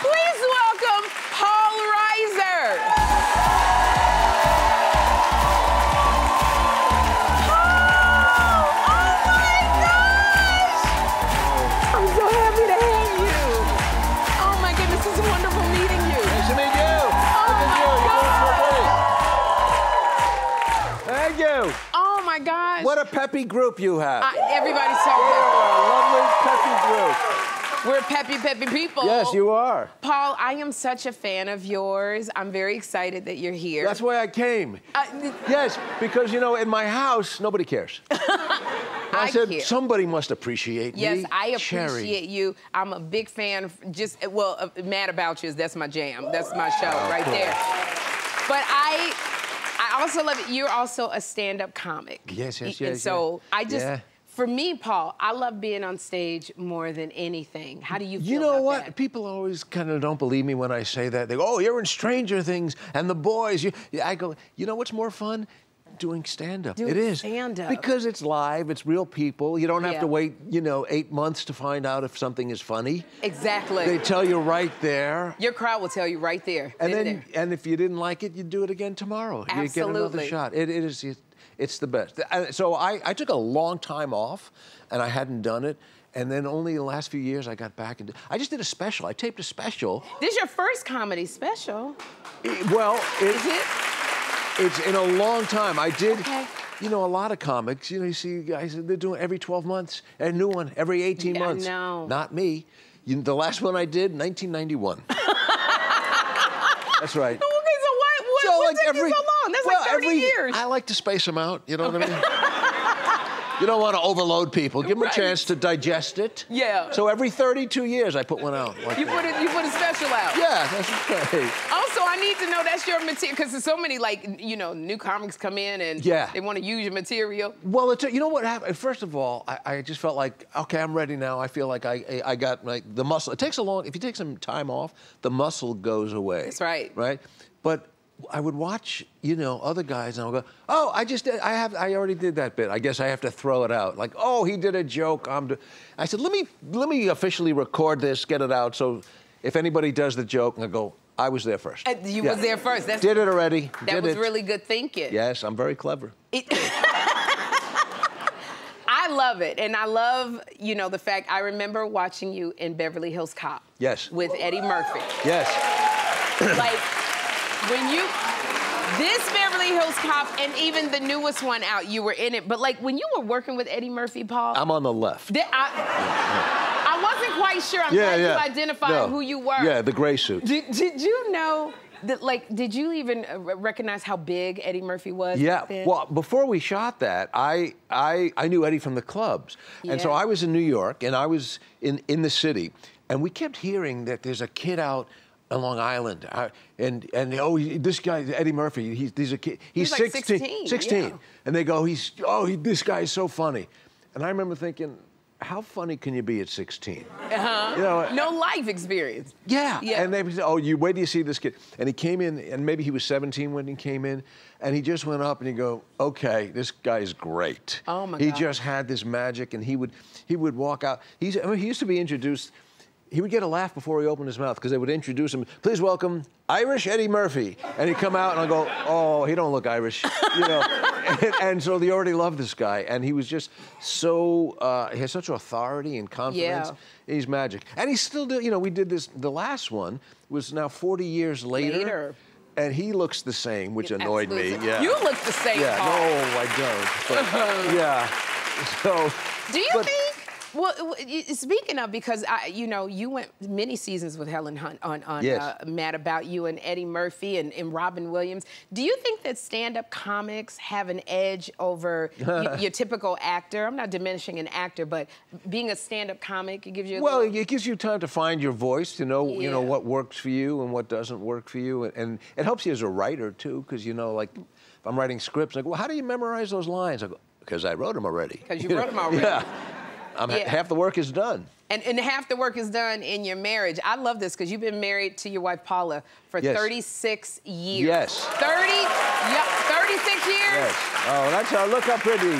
Please welcome Paul Reiser. Oh my gosh. What a peppy group you have. Everybody's so peppy. Lovely, peppy group. We're peppy people. Yes, you are. Paul, I am such a fan of yours. I'm very excited that you're here. That's why I came. Yes, because, you know, in my house, nobody cares. I said, care. Somebody must appreciate me. Yes, I appreciate Sherri. you. I'm a big fan of Mad About You, that's my jam. That's my show right there. But I also love it. You're also a stand-up comic. Yes. And so I just, for me, Paul, I love being on stage more than anything. How do you feel about what? that? People always kind of don't believe me when I say that. They go, oh, you're in Stranger Things and The Boys. I go, you know what's more fun? Doing stand-up. It is. Stand-up. Because it's live, it's real people. You don't have to wait, 8 months to find out if something is funny. Exactly. They tell you right there. Your crowd will tell you right there. And if you didn't like it, you do it again tomorrow. Absolutely. You get another shot. It's the best. So I took a long time off, and I hadn't done it. And then only in the last few years, I got back and I just did a special. I taped a special. This is your first comedy special. Is it? It's in a long time. I did, a lot of comics. You see guys, they're doing every 12 months, a new one, every 18 months. No. Not me. The last one I did, 1991. That's right. Okay, so what took you so long? That's like 30 years. I like to space them out, you know what I mean? You don't want to overload people. Give them a chance to digest it. Yeah. So every 32 years, I put one out. You put a special out. Yeah, that's right. Also, I need to know that's your material, because there's so many, new comics come in and they want to use your material. Well, you know what happened? First of all, I just felt like, okay, I'm ready now. I feel like I got the muscle. It takes if you take some time off, the muscle goes away. That's right. Right? But I would watch, other guys, and I would go, oh, I already did that bit. I guess I have to throw it out. Like, oh, he did a joke. I said, let me officially record this, get it out, so if anybody does the joke, I go, I was there first. You was there first. Did it already. That was really good thinking. Yes, I'm very clever. I love it, and I love, the fact I remember watching you in Beverly Hills Cop. Yes. With Eddie Murphy. Yes. This Beverly Hills Cop, and even the newest one out, you were in it. But when you were working with Eddie Murphy, Paul. I'm on the left. I wasn't quite sure. I'm glad you identified who you were. Yeah, the gray suit. Did you know that, did you even recognize how big Eddie Murphy was back then? Well, before we shot that, I knew Eddie from the clubs. And so I was in New York, and I was in the city, and we kept hearing that there's a kid out on Long Island, this guy Eddie Murphy, he's a kid. He's 16. 16. Yeah. And they go, this guy is so funny. And I remember thinking, how funny can you be at 16? No life experience. Yeah. And they said, oh, wait till you see this kid. And he came in, and maybe he was 17 when he came in, and he just went up and you go, okay, this guy is great. Oh my God. He just had this magic, and he would walk out. He used to be introduced. He would get a laugh before he opened his mouth, because they would introduce him. Please welcome Irish Eddie Murphy. And he'd come out, and I'd go, oh, he don't look Irish, and so they already loved this guy. And he was just so, he has such authority and confidence. Yeah. He's magic. And he's still doing, we did this, the last one was now 40 years later. And he looks the same, which annoyed me. Yeah. You look the same, Paul. No, I don't. But, So. Do you think? Well, speaking of, because you went many seasons with Helen Hunt on Mad About You, and Eddie Murphy and Robin Williams. Do you think that stand-up comics have an edge over your typical actor? I'm not diminishing an actor, but being a stand-up comic, it gives you it gives you time to find your voice, to know what works for you and what doesn't work for you, and it helps you as a writer too, because if I'm writing scripts, well, how do you memorize those lines? I go, because I wrote them already. Because you wrote them already. Yeah. Half the work is done. And half the work is done in your marriage. I love this, because you've been married to your wife, Paula, for 36 years. Yes. 36 years? Yes. Oh, that's how, look how pretty.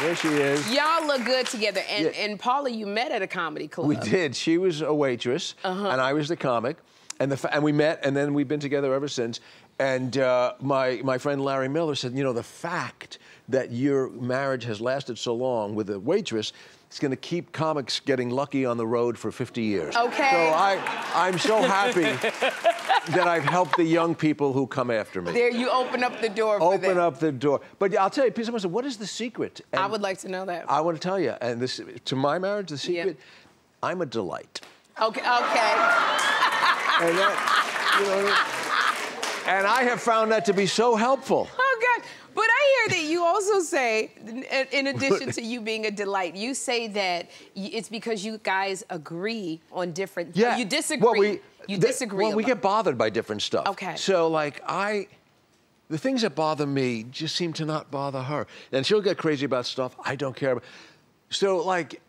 There she is. Y'all look good together. And Paula, you met at a comedy club. We did. She was a waitress, and I was the comic. And we met, and then we've been together ever since. And my friend Larry Miller said, you know, the fact that your marriage has lasted so long with a waitress, it's going to keep comics getting lucky on the road for 50 years. Okay. So I'm so happy that I've helped the young people who come after me. There, you open up the door for them. Open up the door. But I'll tell you, someone said, what is the secret? And I would like to know that. I want to tell you, and this, to my marriage, the secret, I'm a delight. Okay. And that, you know what I mean? And I have found that to be so helpful. Oh, God. But I hear that you also say, in addition to you being a delight, you say that it's because you guys agree on different... Yeah. You disagree. Well, you disagree. Well, we get bothered by different stuff. Okay. So, like, the things that bother me just seem to not bother her. And she'll get crazy about stuff I don't care about. So, like,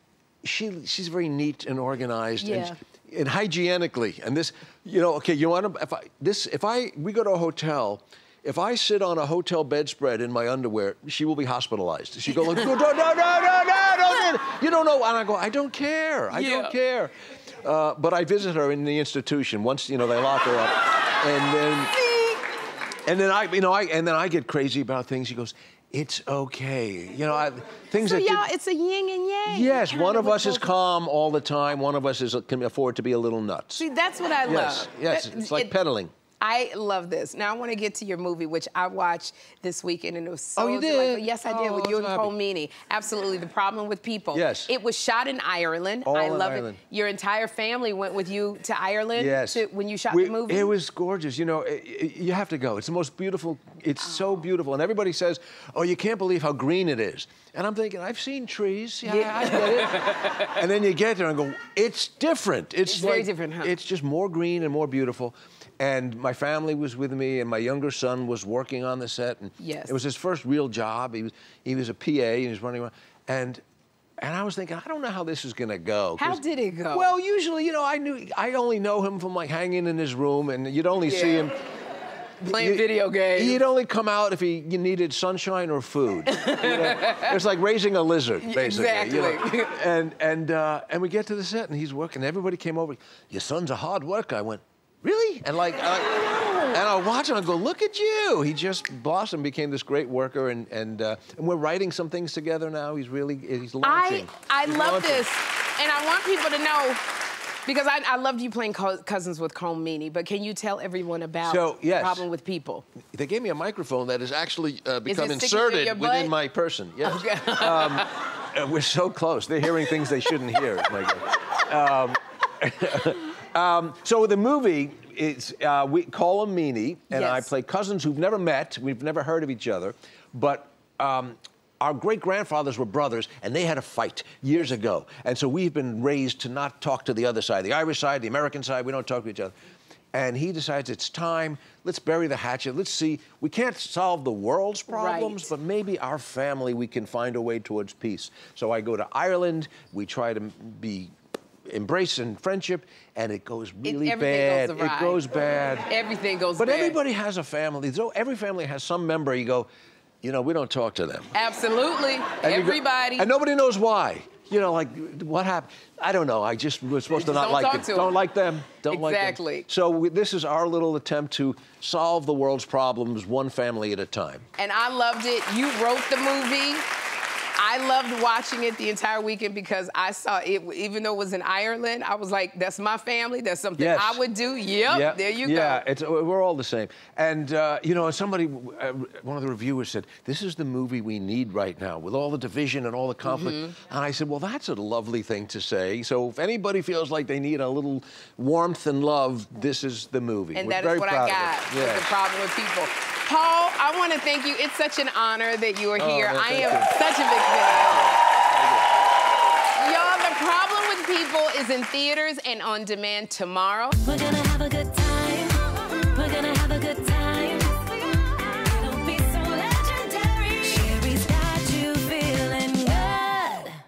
she's very neat and organized. Yeah. And hygienically, and this, you know, okay, you want to, we go to a hotel, if I sit on a hotel bedspread in my underwear, she will be hospitalized. She goes, like, no, you don't know. And I go, I don't care. I don't care. But I visit her in the institution once, you know, they lock her up, and then I get crazy about things. She goes, it's okay. You know, things so that... y'all, it's a yin and yang. Yes, one of us is calm all the time. One of us can afford to be a little nuts. See, that's what I love. Yes, it's like pedaling. I love this. Now, I want to get to your movie, which I watched this weekend, and it was so Oh, you did? delightful. Yes, I did, with you and happy. Cole Meany. Absolutely, The Problem with People. Yes. It was shot in Ireland. I love it. Your entire family went with you to Ireland when you shot the movie? It was gorgeous. You know, you have to go. It's the most beautiful. It's so beautiful. And everybody says, oh, you can't believe how green it is. And I'm thinking, I've seen trees. Yeah, I get it. And then you get there and go, it's different. It's very different, huh? It's just more green and more beautiful. And my family was with me, and my younger son was working on the set. And it was his first real job. He was a PA, and he was running around. And I was thinking, I don't know how this is going to go. How did it go? Well, usually, you know, I only know him from, like, hanging in his room, and you'd only see him... Playing video games. He'd only come out if you needed sunshine or food. You know? It's like raising a lizard, basically. Exactly. You know? And we get to the set, and he's working. Everybody came over. Your son's a hard worker. I went, really? And like, and I watch him and go, look at you. He just blossomed, became this great worker, and we're writing some things together now. He's launching. I love this, and I want people to know, because I loved you playing cousins with Cole Meany, but can you tell everyone about The Problem with People? They gave me a microphone that has actually become inserted within my person. Yes. Okay. We're so close. They're hearing things they shouldn't hear. So the movie is, we call him Meany, and I play cousins who've never met. We've never heard of each other, but our great-grandfathers were brothers, and they had a fight years ago. And so we've been raised to not talk to the other side, the Irish side, the American side. We don't talk to each other. And he decides it's time. Let's bury the hatchet. Let's see. We can't solve the world's problems, but maybe our family, we can find a way towards peace. So I go to Ireland. We try to embrace and friendship, and it goes really bad. It goes bad. Everything goes bad. But everybody has a family. So every family has some member. You go, you know, we don't talk to them. Absolutely. Everybody. And nobody knows why. You know, like, what happened? I don't know. I just was supposed to not like them. Don't like them. Don't like them. Exactly. So this is our little attempt to solve the world's problems one family at a time. And I loved it. You wrote the movie. I loved watching it the entire weekend because I saw it, even though it was in Ireland, I was like, that's my family. That's something I would do. Yep, there you go. Yeah, we're all the same. And, you know, somebody, one of the reviewers said, this is the movie we need right now with all the division and all the conflict. And I said, well, that's a lovely thing to say. So if anybody feels like they need a little warmth and love, this is the movie. And that is what I got with The Problem with People. Paul, I want to thank you. It's such an honor that you are here. I am such a big fan. Y'all, The Problem with People is in theaters and on demand tomorrow. We're gonna have a good time. We're gonna have a good time.